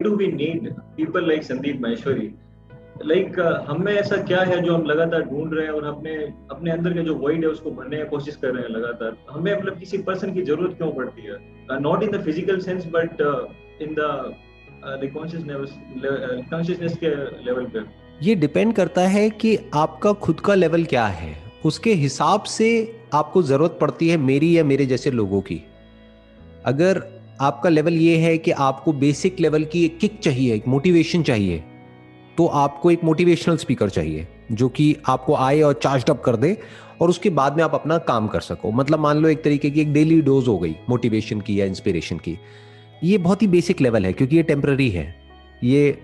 do we need people like Sandeep Maheshwari? Like हमें ऐसा क्या है जो हम लगातार ढूंढ रहे हैं और अपने अपने अंदर के जो वॉइड है उसको भरने की कोशिश कर रहे हैं लगातार। हमें मतलब किसी पर्सन की जरूरत क्यों पड़ती है? Not in the physical sense but in the consciousness के लेवल पे। ये डिपेंड करता है कि आपका खुद का लेवल क्या है, उसके हिसाब से आपको ज़रूरत पड़ती है मेरी या मेरे जैसे लोगों की। अगर आपका लेवल ये है कि आपको बेसिक लेवल की एक किक चाहिए, एक मोटिवेशन चाहिए, तो आपको एक मोटिवेशनल स्पीकर चाहिए जो कि आपको आए और चार्ज अप कर दे और उसके बाद में आप अपना काम कर सको। मतलब मान लो एक तरीके की एक डेली डोज हो गई मोटिवेशन की या इंस्पिरेशन की। ये बहुत ही बेसिक लेवल है क्योंकि ये टेम्पररी है। ये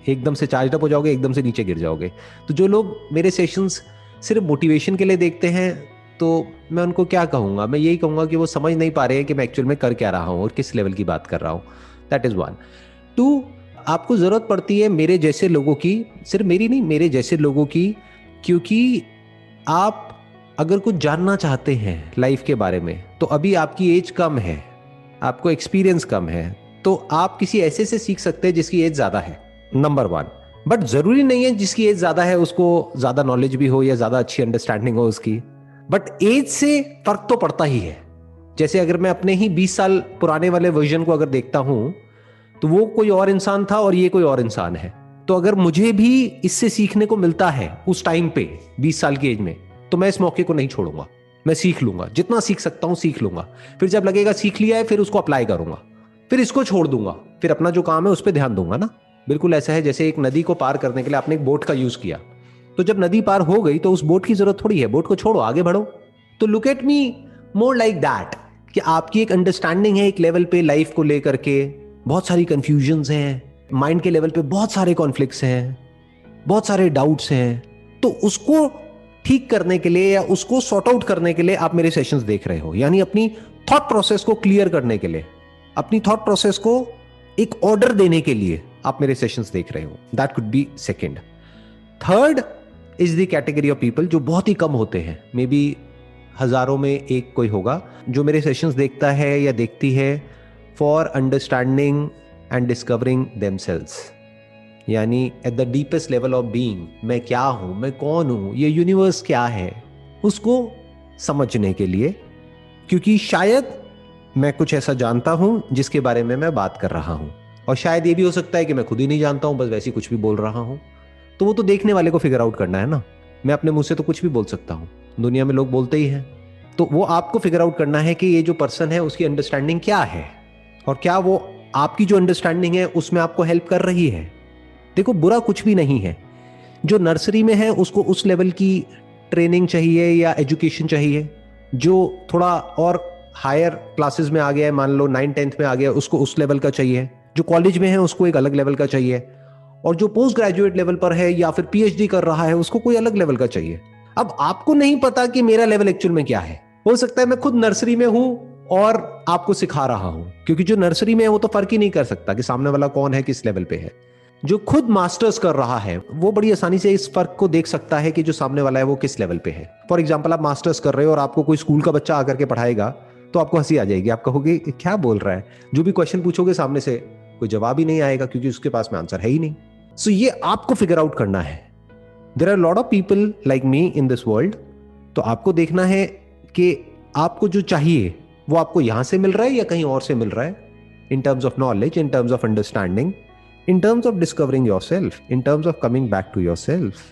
एकदम से चार्ज अप हो जाओगे, एकदम से नीचे गिर जाओगे। तो जो लोग मेरे सेशंस सिर्फ मोटिवेशन के लिए देखते हैं, तो मैं उनको क्या कहूँगा, मैं यही कहूँगा कि वो समझ नहीं पा रहे हैं कि मैं एक्चुअल में कर क्या रहा हूँ और किस लेवल की बात कर रहा हूँ। That is one. टू, आपको ज़रूरत पड़ती है मेरे जैसे लोगों की, सिर्फ मेरी नहीं, मेरे जैसे लोगों की। क्योंकि आप अगर कुछ जानना चाहते हैं लाइफ के बारे में, तो अभी आपकी एज कम है, आपको एक्सपीरियंस कम है, तो आप किसी ऐसे से सीख सकते हैं जिसकी एज ज़्यादा है, नंबर वन। बट ज़रूरी नहीं है जिसकी एज ज़्यादा है उसको ज़्यादा नॉलेज भी हो या ज़्यादा अच्छी अंडरस्टैंडिंग हो उसकी। बट एज से फर्क तो पड़ता ही है। जैसे अगर मैं अपने ही 20 साल पुराने वाले वर्जन को अगर देखता हूं, तो वो कोई और इंसान था और ये कोई और इंसान है। तो अगर मुझे भी इससे सीखने को मिलता है उस टाइम पे 20 साल की एज में, तो मैं इस मौके को नहीं छोड़ूंगा। मैं सीख लूंगा, जितना सीख सकता हूं सीख लूंगा। फिर जब लगेगा सीख लिया है, फिर उसको अप्लाई करूंगा, फिर इसको छोड़ दूंगा, फिर अपना जो काम है उस पर ध्यान दूंगा ना। बिल्कुल ऐसा है जैसे एक नदी को पार करने के लिए आपने एक बोट का यूज किया, तो जब नदी पार हो गई तो उस बोट की जरूरत थोड़ी है, बोट को छोड़ो, आगे बढ़ो। तो look at me more like that, कि आपकी एक अंडरस्टैंडिंग है एक लेवल पे लाइफ को लेकर के, बहुत सारी कंफ्यूजन्स हैं, माइंड के लेवल पे बहुत सारे कॉन्फ्लिक्ट्स हैं, बहुत सारे डाउट्स हैं। तो उसको ठीक करने के लिए या उसको सॉर्ट आउट करने के लिए आप मेरे सेशंस देख रहे हो, यानी अपनी थॉट प्रोसेस को क्लियर करने के लिए, अपनी थॉट प्रोसेस को एक ऑर्डर देने के लिए आप मेरे सेशंस देख रहे हो। That could be second. Third is the category of people जो बहुत ही कम होते हैं, मे बी हजारों में एक कोई होगा जो मेरे सेशंस देखता है या देखती है for understanding and discovering themselves, यानी at the deepest level of being, मैं क्या हूं, मैं कौन हूं, ये यूनिवर्स क्या है, उसको समझने के लिए। क्योंकि शायद मैं कुछ ऐसा जानता हूं जिसके बारे में मैं बात कर रहा हूं, और शायद ये भी हो सकता है कि मैं खुद ही नहीं जानता हूं, बस वैसे ही कुछ भी बोल रहा हूं। तो वो तो देखने वाले को फिगर आउट करना है ना। मैं अपने मुंह से तो कुछ भी बोल सकता हूं, दुनिया में लोग बोलते ही हैं। तो वो आपको फिगर आउट करना है कि ये जो पर्सन है उसकी अंडरस्टैंडिंग क्या है, और क्या वो आपकी जो अंडरस्टैंडिंग है उसमें आपको हेल्प कर रही है। देखो, बुरा कुछ भी नहीं है। जो नर्सरी में है उसको उस लेवल की ट्रेनिंग चाहिए या एजुकेशन चाहिए, जो थोड़ा और हायर क्लासेस में आ गया है, मान लो 9th-10th में आ गया, उसको उस लेवल का चाहिए। जो कॉलेज में है उसको एक अलग लेवल का चाहिए, और जो पोस्ट ग्रेजुएट लेवल पर है या फिर पीएचडी कर रहा है उसको कोई अलग लेवल का चाहिए। अब आपको नहीं पता कि मेरा लेवल एक्चुअल में क्या है। हो सकता है मैं खुद नर्सरी में हूं और आपको सिखा रहा हूं, क्योंकि जो नर्सरी में है वो तो फर्क ही नहीं कर सकता कि सामने वाला कौन है, किस लेवल पे है। जो खुद मास्टर्स कर रहा है वो बड़ी आसानी से इस फर्क को देख सकता है कि जो सामने वाला है वो किस लेवल पे है। फॉर एग्जाम्पल, आप मास्टर्स कर रहे हो और आपको कोई स्कूल का बच्चा आकर के पढ़ाएगा तो आपको हंसी आ जाएगी, आप कहोगे क्या बोल रहा है। जो भी क्वेश्चन पूछोगे सामने से कोई जवाब ही नहीं आएगा, क्योंकि उसके पास में आंसर है ही नहीं। सो ये आपको फिगर आउट करना है। There are lot of people like me in this world. तो आपको देखना है कि आपको जो चाहिए वो आपको यहां से मिल रहा है या कहीं और से मिल रहा है, in terms of knowledge, in terms of understanding, in terms of discovering yourself, in terms of coming back to yourself.